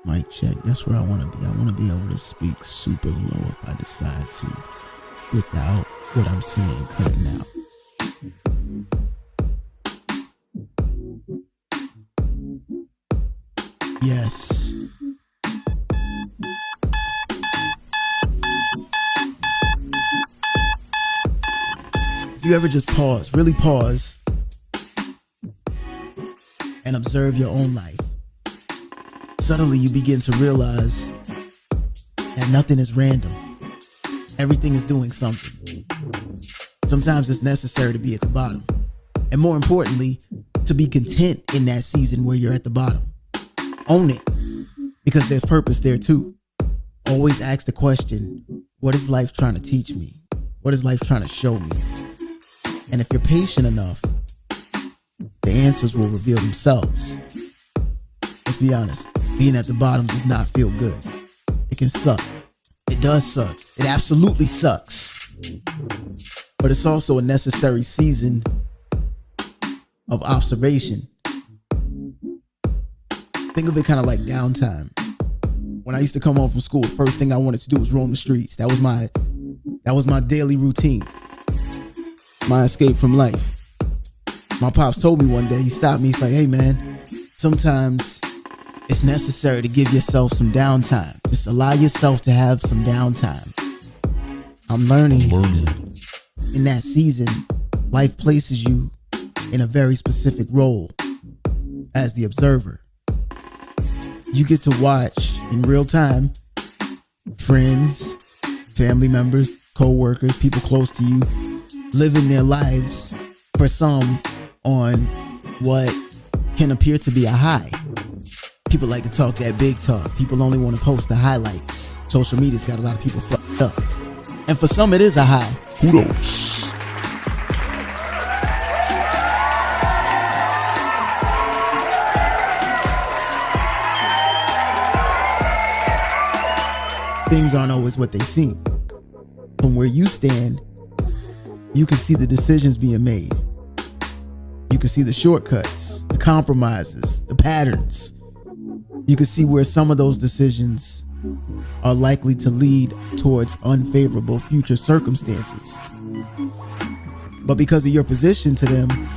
Mic check. That's where I want to be. I want to be able to speak super low if I decide to, without what I'm seeing cutting out. Yes. If you ever just pause, really pause, and observe your own life, suddenly you begin to realize that nothing is random. Everything is doing something. Sometimes it's necessary to be at the bottom. And more importantly, to be content in that season where you're at the bottom. Own it, because there's purpose there too. Always ask the question, what is life trying to teach me? What is life trying to show me? And if you're patient enough, the answers will reveal themselves. Let's be honest, being at the bottom does not feel good. It can suck. It does suck. It absolutely sucks. But it's also a necessary season of observation. Think of it kind of like downtime. When I used to come home from school, the first thing I wanted to do was roam the streets. That was my daily routine. My escape from life. My pops told me one day, he stopped me, he's like, hey man, sometimes it's necessary to give yourself some downtime. Just allow yourself to have some downtime. I'm learning. In that season, life places you in a very specific role as the observer. You get to watch in real time friends, family members, co-workers, people close to you living their lives, for some on what can appear to be a high. People like to talk that big talk. People only want to post the highlights. Social media's got a lot of people fucked up. And for some it is a high. Kudos. Things aren't always what they seem. From where you stand, you can see the decisions being made. You can see the shortcuts, the compromises, the patterns. You can see where some of those decisions are likely to lead towards unfavorable future circumstances. But because of your position to them,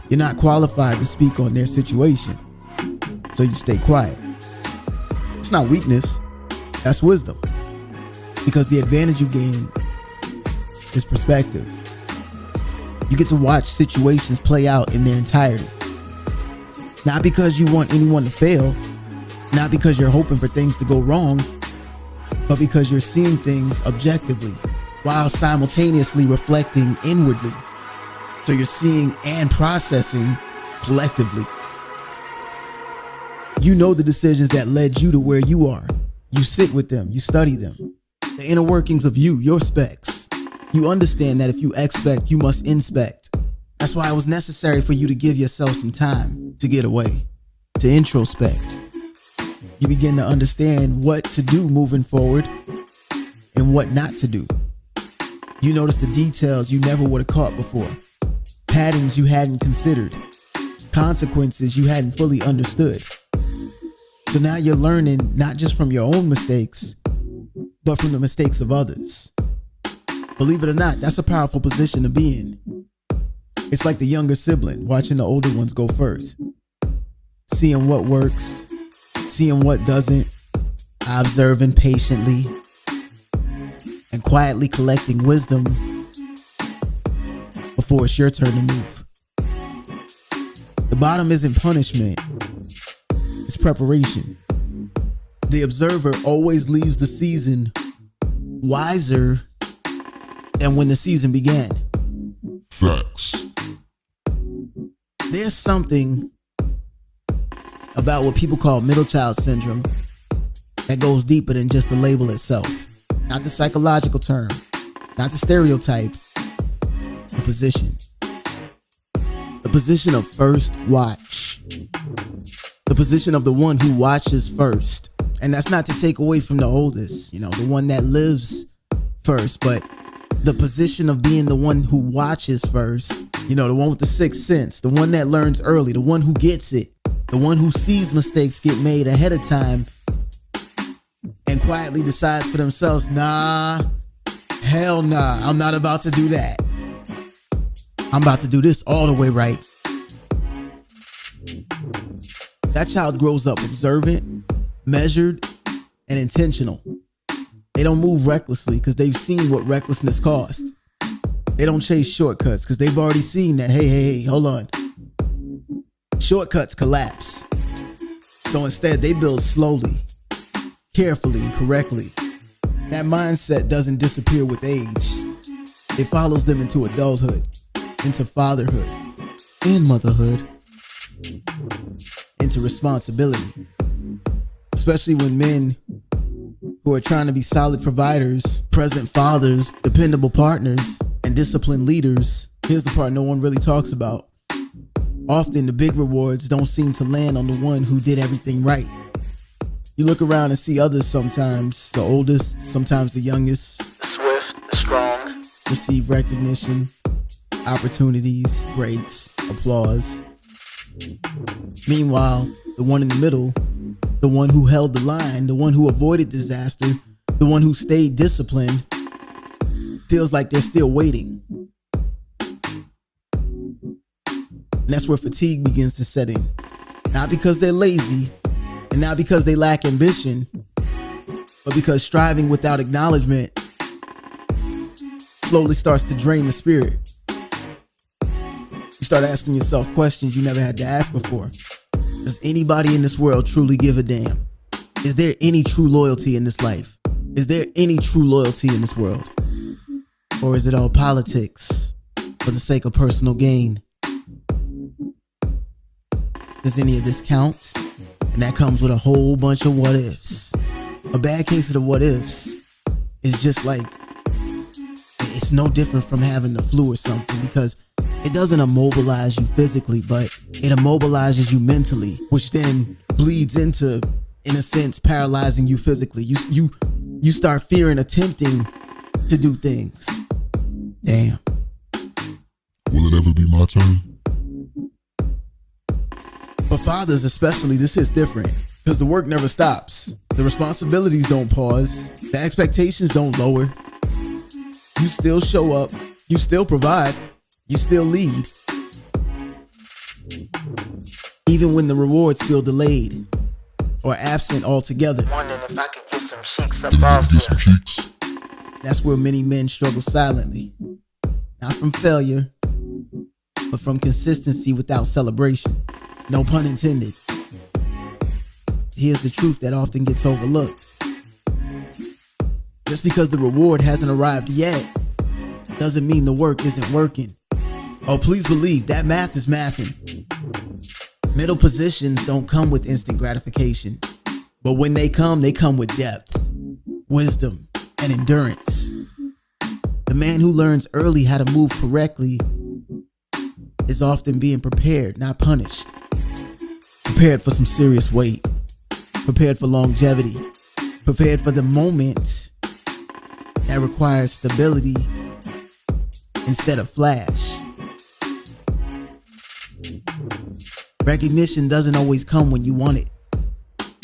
you're not qualified to speak on their situation. So you stay quiet. It's not weakness, that's wisdom. Because the advantage you gain is perspective. You get to watch situations play out in their entirety. Not because you want anyone to fail, not because you're hoping for things to go wrong, but because you're seeing things objectively while simultaneously reflecting inwardly. So you're seeing and processing collectively. You know the decisions that led you to where you are. You sit with them, you study them. The inner workings of you, your specs. You understand that if you expect, you must inspect. That's why it was necessary for you to give yourself some time to get away, to introspect. You begin to understand what to do moving forward and what not to do. You notice the details you never would have caught before, patterns you hadn't considered, consequences you hadn't fully understood. So now you're learning not just from your own mistakes, but from the mistakes of others. Believe it or not, that's a powerful position to be in. It's like the younger sibling watching the older ones go first. Seeing what works, seeing what doesn't, observing patiently, and quietly collecting wisdom before it's your turn to move. The bottom isn't punishment, it's preparation. The observer always leaves the season wiser than when the season began. Facts. There's something about what people call middle child syndrome that goes deeper than just the label itself. Not the psychological term, not the stereotype, the position. The position of first watch. The position of the one who watches first. And that's not to take away from the oldest, the one that lives first, but the position of being the one who watches first, the one with the sixth sense, the one that learns early, the one who gets it, the one who sees mistakes get made ahead of time quietly decides for themselves, nah, hell nah, I'm not about to do that. I'm about to do this all the way right. That child grows up observant, measured, and intentional. They don't move recklessly because they've seen what recklessness costs. They don't chase shortcuts because they've already seen that, hey, hold on. Shortcuts collapse. So instead, they build slowly, carefully, and correctly. That mindset doesn't disappear with age. It follows them into adulthood, into fatherhood and motherhood, into responsibility. Especially when men who are trying to be solid providers, present fathers, dependable partners, and disciplined leaders. Here's the part no one really talks about. Often the big rewards don't seem to land on the one who did everything right. You look around and see others sometimes, the oldest, sometimes the youngest, the swift, the strong, receive recognition, opportunities, breaks, applause. Meanwhile, the one in the middle, the one who held the line, the one who avoided disaster, the one who stayed disciplined, feels like they're still waiting. And that's where fatigue begins to set in. Not because they're lazy, and not because they lack ambition, but because striving without acknowledgement slowly starts to drain the spirit. You start asking yourself questions you never had to ask before. Does anybody in this world truly give a damn? Is there any true loyalty in this life? Is there any true loyalty in this world? Or is it all politics for the sake of personal gain? Does any of this count? And that comes with a whole bunch of what ifs. A bad case of the what ifs is just like, it's no different from having the flu or something, because it doesn't immobilize you physically, but it immobilizes you mentally, which then bleeds into, in a sense, paralyzing you physically. You start fearing attempting to do things. Damn. Will it ever be my turn? For fathers especially, this is different because the work never stops. The responsibilities don't pause. The expectations don't lower. You still show up. You still provide. You still lead. Even when the rewards feel delayed or absent altogether. Wondering if I could get some cheeks up off you. That's where many men struggle silently. Not from failure, but from consistency without celebration. No pun intended. Here's the truth that often gets overlooked. Just because the reward hasn't arrived yet doesn't mean the work isn't working. Oh, please believe that math is mathing. Middle positions don't come with instant gratification, but when they come with depth, wisdom, and endurance. The man who learns early how to move correctly is often being prepared, not punished. Prepared for some serious weight. Prepared for longevity. Prepared for the moment that requires stability instead of flash. Recognition doesn't always come when you want it.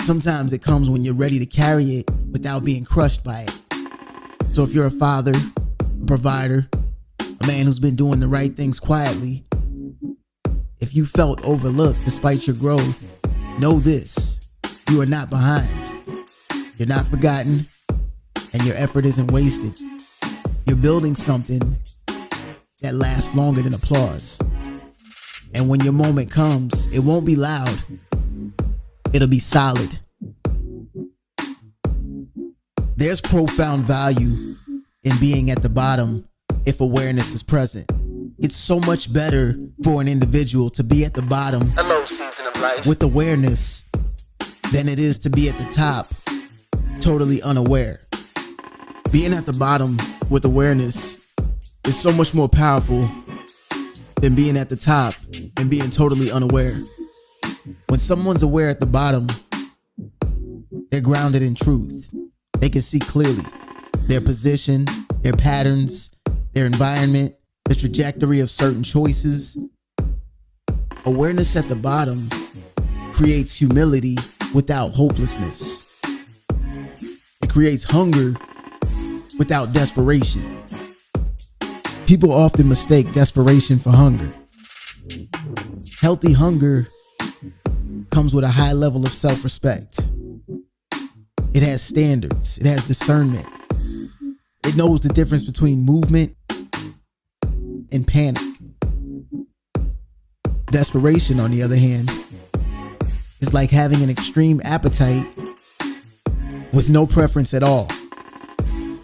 Sometimes it comes when you're ready to carry it without being crushed by it. So if you're a father, a provider, a man who's been doing the right things quietly, if you felt overlooked despite your growth, know this: you are not behind. You're not forgotten, and your effort isn't wasted. You're building something that lasts longer than applause. And when your moment comes, it won't be loud. It'll be solid. There's profound value in being at the bottom if awareness is present. It's so much better for an individual to be at the bottom A low season of life with awareness than it is to be at the top totally unaware. Being at the bottom with awareness is so much more powerful than being at the top and being totally unaware. When someone's aware at the bottom, they're grounded in truth. They can see clearly their position, their patterns, their environment, the trajectory of certain choices. Awareness at the bottom creates humility without hopelessness. It creates hunger without desperation. People often mistake desperation for hunger. Healthy hunger comes with a high level of self-respect. It has standards. It has discernment. It knows the difference between movement and panic. Desperation, on the other hand, is like having an extreme appetite with no preference at all.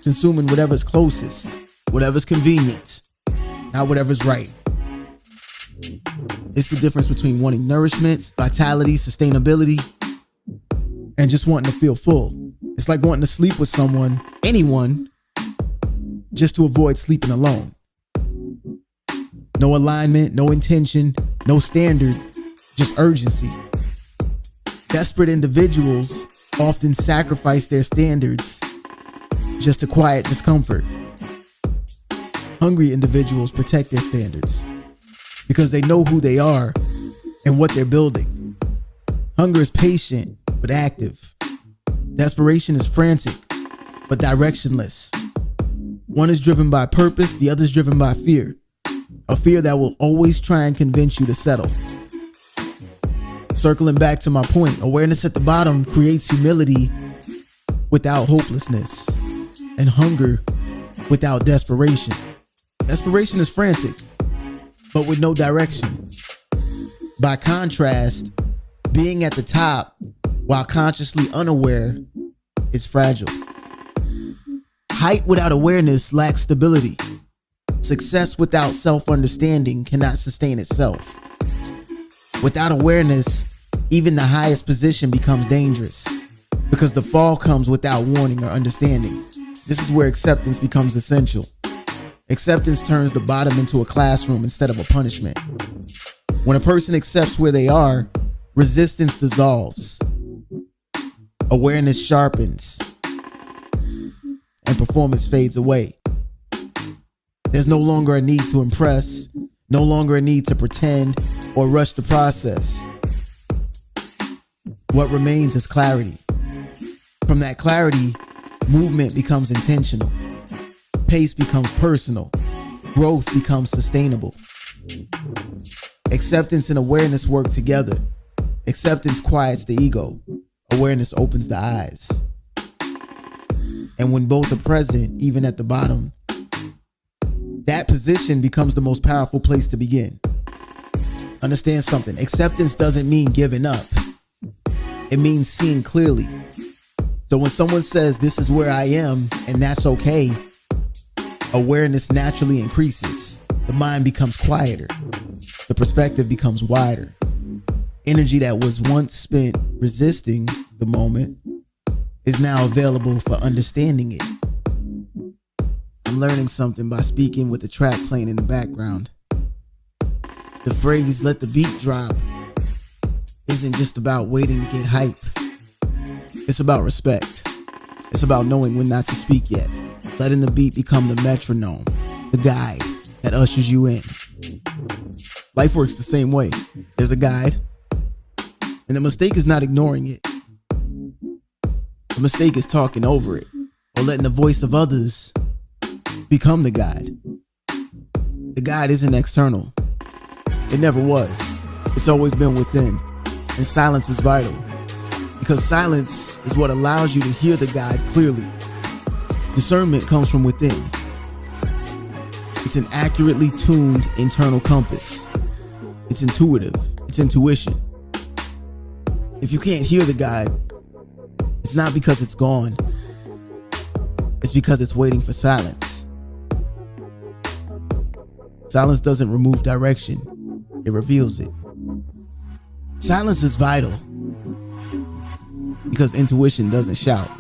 Consuming whatever's closest, whatever's convenient, not whatever's right. It's the difference between wanting nourishment, vitality, sustainability, and just wanting to feel full. It's like wanting to sleep with someone, anyone, just to avoid sleeping alone. No alignment, no intention, no standard, just urgency. Desperate individuals often sacrifice their standards just to quiet discomfort. Hungry individuals protect their standards because they know who they are and what they're building. Hunger is patient but active. Desperation is frantic but directionless. One is driven by purpose, the other is driven by fear. A fear that will always try and convince you to settle. Circling back to my point, awareness at the bottom creates humility without hopelessness, and hunger without desperation. Desperation is frantic, but with no direction. By contrast, being at the top while consciously unaware is fragile. Height without awareness lacks stability. Success without self-understanding cannot sustain itself. Without awareness, even the highest position becomes dangerous because the fall comes without warning or understanding. This is where acceptance becomes essential. Acceptance turns the bottom into a classroom instead of a punishment. When a person accepts where they are, resistance dissolves. Awareness sharpens, and performance fades away. There's no longer a need to impress, no longer a need to pretend or rush the process. What remains is clarity. From that clarity, movement becomes intentional. Pace becomes personal. Growth becomes sustainable. Acceptance and awareness work together. Acceptance quiets the ego. Awareness opens the eyes. And when both are present, even at the bottom, that position becomes the most powerful place to begin. Understand something. Acceptance doesn't mean giving up. It means seeing clearly. So when someone says, "This is where I am," and that's okay, awareness naturally increases. The mind becomes quieter. The perspective becomes wider. Energy that was once spent resisting the moment is now available for understanding it. I'm learning something by speaking with the track playing in the background. The phrase "let the beat drop" isn't just about waiting to get hype. It's about respect. It's about knowing when not to speak yet. Letting the beat become the metronome, the guide that ushers you in. Life works the same way. There's a guide, and the mistake is not ignoring it. The mistake is talking over it or letting the voice of others become the guide. The guide isn't external. It never was. It's always been within. And silence is vital because silence is what allows you to hear the guide clearly. Discernment comes from within. It's an accurately tuned internal compass. It's intuitive. It's intuition. If you can't hear the guide, it's not because it's gone. It's because it's waiting for silence. Silence doesn't remove direction. It reveals it. Silence is vital because intuition doesn't shout.